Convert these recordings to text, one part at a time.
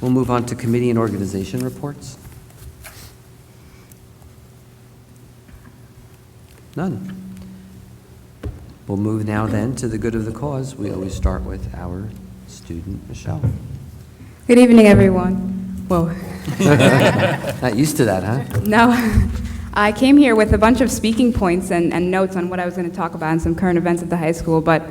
We'll move on to committee and organization reports. None. We'll move now then to the good of the cause. We always start with our student, Michelle. Good evening, everyone. Whoa. Not used to that, huh? No, I came here with a bunch of speaking points and notes on what I was going to talk about and some current events at the high school, but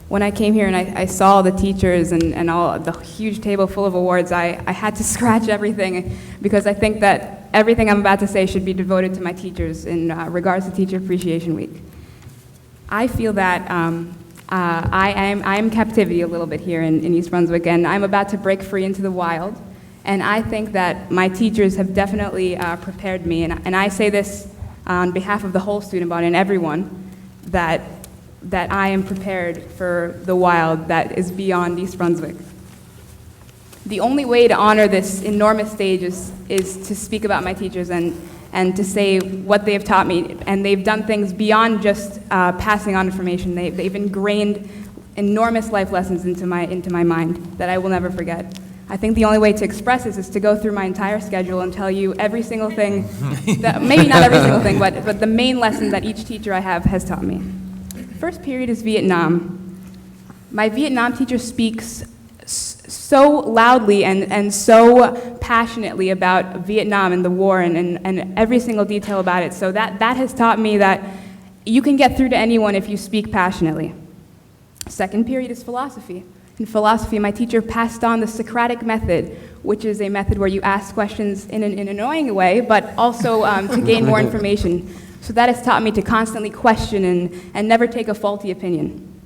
when I came here and I saw the teachers and all the huge table full of awards, I had to scratch everything because I think that everything I'm about to say should be devoted to my teachers in regards to Teacher Appreciation Week. I feel that I am captivity a little bit here in East Brunswick, and I'm about to break free into the wild. And I think that my teachers have definitely prepared me, and I say this on behalf of the whole student body and everyone, that I am prepared for the wild that is beyond East Brunswick. The only way to honor this enormous stage is to speak about my teachers and to say what they have taught me, and they've done things beyond just passing on information. They've ingrained enormous life lessons into my mind that I will never forget. I think the only way to express this is to go through my entire schedule and tell you every single thing, maybe not every single thing, but the main lesson that each teacher I have has taught me. First period is Vietnam. My Vietnam teacher speaks so loudly and so passionately about Vietnam and the war and every single detail about it. So that has taught me that you can get through to anyone if you speak passionately. Second period is philosophy. In philosophy, my teacher passed on the Socratic method, which is a method where you ask questions in an annoying way, but also to gain more information. So that has taught me to constantly question and never take a faulty opinion.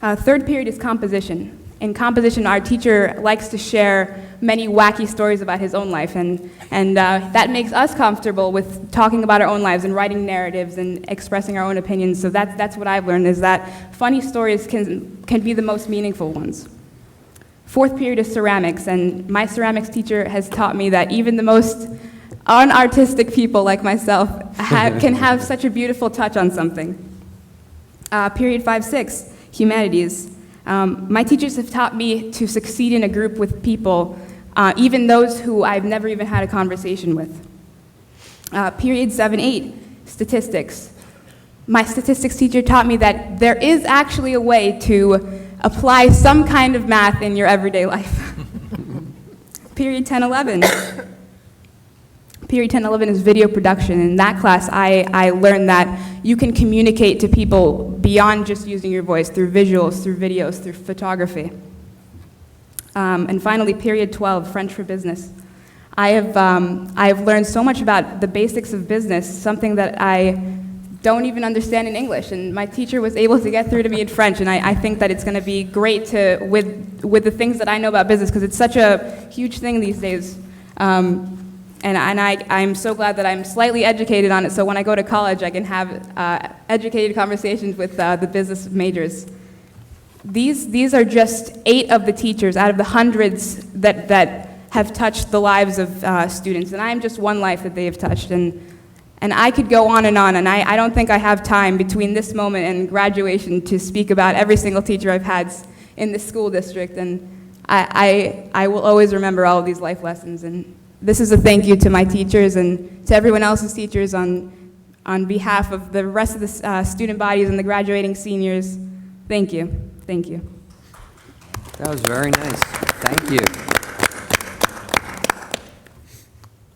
Third period is composition. In composition, our teacher likes to share many wacky stories about his own life, and that makes us comfortable with talking about our own lives and writing narratives and expressing our own opinions. So that's what I've learned, is that funny stories can be the most meaningful ones. Fourth period is ceramics, and my ceramics teacher has taught me that even the most unartistic people like myself can have such a beautiful touch on something. Period 5-6, humanities. My teachers have taught me to succeed in a group with people, even those who I've never even had a conversation with. Period 7-8, statistics. My statistics teacher taught me that there is actually a way to apply some kind of math in your everyday life. Period 10-11. Period 10-11 is video production. In that class, I learned that you can communicate to people beyond just using your voice, through visuals, through videos, through photography. And finally, period 12, French for business. I have learned so much about the basics of business, something that I don't even understand in English, and my teacher was able to get through to me in French, and I think that it's going to be great with the things that I know about business, because it's such a huge thing these days. And I'm so glad that I'm slightly educated on it, so when I go to college, I can have educated conversations with the business majors. These are just 8 of the teachers out of the hundreds that have touched the lives of students, and I am just one life that they have touched. And I could go on, and I don't think I have time between this moment and graduation to speak about every single teacher I've had in this school district, and I will always remember all of these life lessons. And this is a thank you to my teachers and to everyone else's teachers on behalf of the rest of the student bodies and the graduating seniors. Thank you. Thank you. That was very nice. Thank you.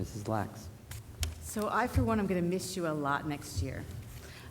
Mrs. Lax. So I, for one, am going to miss you a lot next year.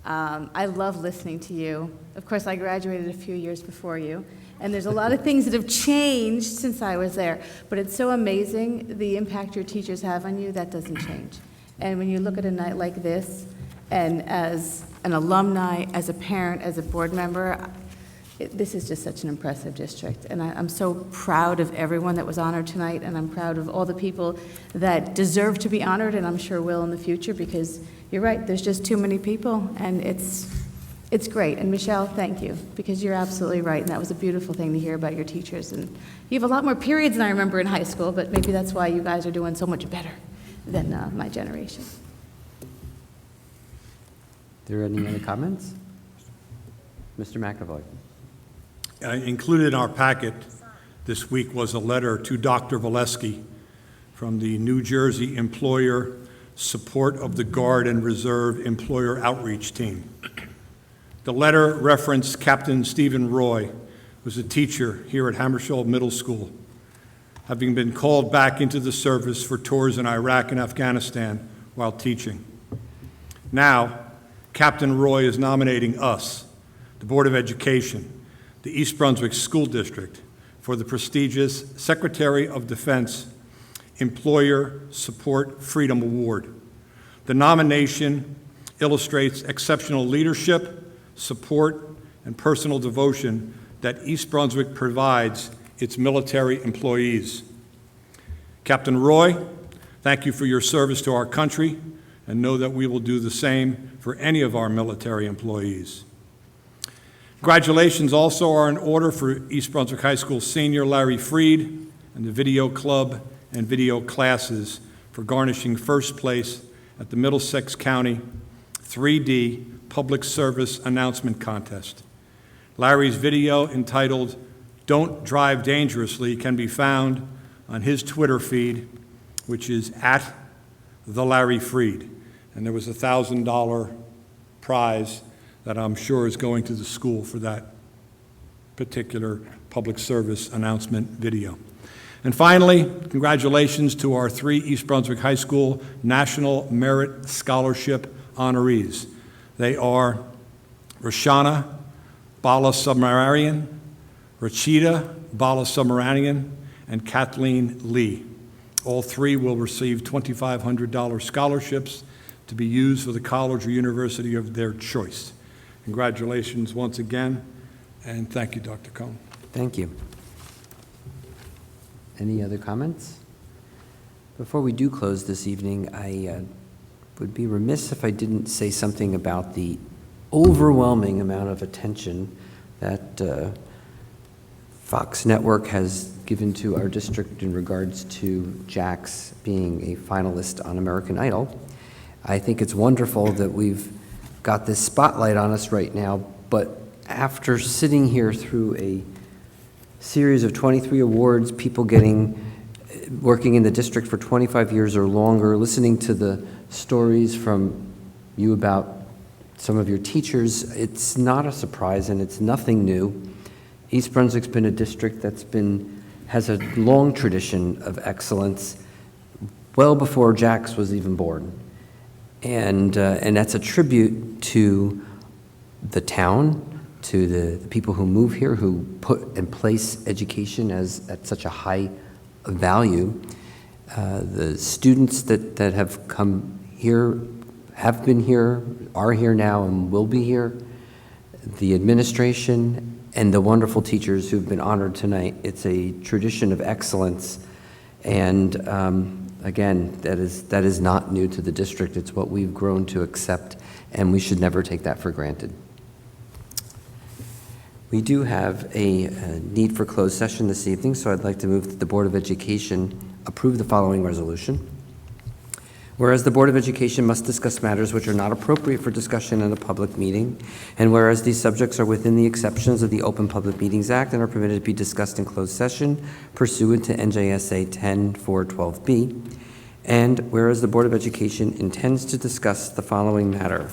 I love listening to you. Of course, I graduated a few years before you, and there's a lot of things that have changed since I was there. But it's so amazing the impact your teachers have on you. That doesn't change. And when you look at a night like this, and as an alumni, as a parent, as a board member, this is just such an impressive district, and I'm so proud of everyone that was honored tonight, and I'm proud of all the people that deserve to be honored, and I'm sure will in the future, because you're right, there's just too many people, and it's great. And Michelle, thank you, because you're absolutely right, and that was a beautiful thing to hear about your teachers. And you have a lot more periods than I remember in high school, but maybe that's why you guys are doing so much better than my generation. Are there any other comments? Mr. McAvoy. Included in our packet this week was a letter to Dr. Valesky from the New Jersey Employer Support of the Guard and Reserve Employer Outreach Team. The letter referenced Captain Stephen Roy, who was a teacher here at Hammersholt Middle School, having been called back into the service for tours in Iraq and Afghanistan while teaching. Now, Captain Roy is nominating us, the Board of Education, the East Brunswick School District, for the prestigious Secretary of Defense Employer Support Freedom Award. The nomination illustrates exceptional leadership, support, and personal devotion that East Brunswick provides its military employees. Captain Roy, thank you for your service to our country, and know that we will do the same for any of our military employees. Congratulations also are in order for East Brunswick High School senior Larry Freed and the video club and video classes for garnishing first place at the Middlesex County 3D Public Service Announcement Contest. Larry's video entitled "Don't Drive Dangerously" can be found on his Twitter feed, which is @TheLarryFreed. And there was a $1,000 prize that I'm sure is going to the school for that particular public service announcement video. And finally, congratulations to our 3 East Brunswick High School National Merit Scholarship honorees. They are Roshana Balasubramanian, Rachita Balasubramanian, and Kathleen Lee. All 3 will receive $2,500 scholarships to be used for the college or university of their choice. Congratulations once again, and thank you, Dr. Cohn. Thank you. Any other comments? Before we do close this evening, I would be remiss if I didn't say something about the overwhelming amount of attention that Fox Network has given to our district in regards to Jax being a finalist on American Idol. I think it's wonderful that we've got this spotlight on us right now, but after sitting here through a series of 23 awards, people working in the district for 25 years or longer, listening to the stories from you about some of your teachers, it's not a surprise and it's nothing new. East Brunswick's been a district has a long tradition of excellence, well before Jax was even born. And that's a tribute to the town, to the people who move here, who put and place education at such a high value. The students that have come here, have been here, are here now, and will be here. The administration and the wonderful teachers who've been honored tonight. It's a tradition of excellence, and again, that is not new to the district. It's what we've grown to accept, and we should never take that for granted. We do have a need for closed session this evening, so I'd like to move that the Board of Education approve the following resolution. Whereas the Board of Education must discuss matters which are not appropriate for discussion in a public meeting, and whereas these subjects are within the exceptions of the Open Public Meetings Act and are permitted to be discussed in closed session pursuant to NJSA 10-412B, and whereas the Board of Education intends to discuss the following matter.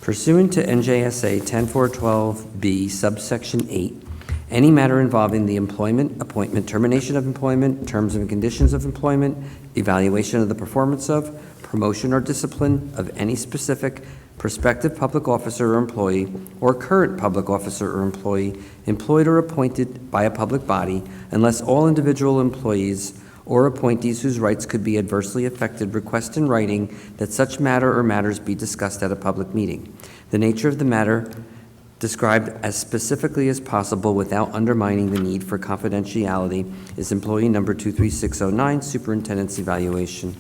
Pursuant to NJSA 10-412B, subsection 8, any matter involving the employment, appointment, termination of employment, terms and conditions of employment, evaluation of the performance of, promotion or discipline of any specific prospective public officer or employee or current public officer or employee employed or appointed by a public body, unless all individual employees or appointees whose rights could be adversely affected request in writing that such matter or matters be discussed at a public meeting. The nature of the matter described as specifically as possible without undermining the need for confidentiality is employee number 23609, superintendent's evaluation.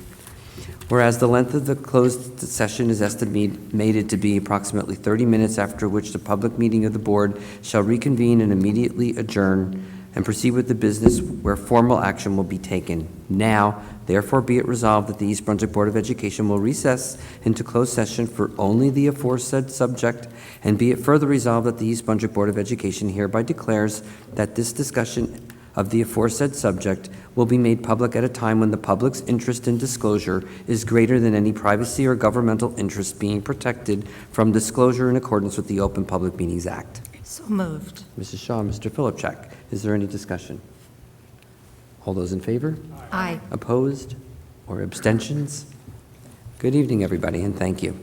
Whereas the length of the closed session is estimated to be approximately 30 minutes, after which the public meeting of the board shall reconvene and immediately adjourn and proceed with the business where formal action will be taken. Now, therefore be it resolved that the East Brunswick Board of Education will recess into closed session for only the aforesaid subject, and be it further resolved that the East Brunswick Board of Education hereby declares that this discussion of the aforesaid subject will be made public at a time when the public's interest in disclosure is greater than any privacy or governmental interest being protected from disclosure in accordance with the Open Public Meetings Act. So moved. Mrs. Shaw, Mr. Philipchak, is there any discussion? All those in favor? Aye. Opposed or abstentions? Good evening, everybody, and thank you.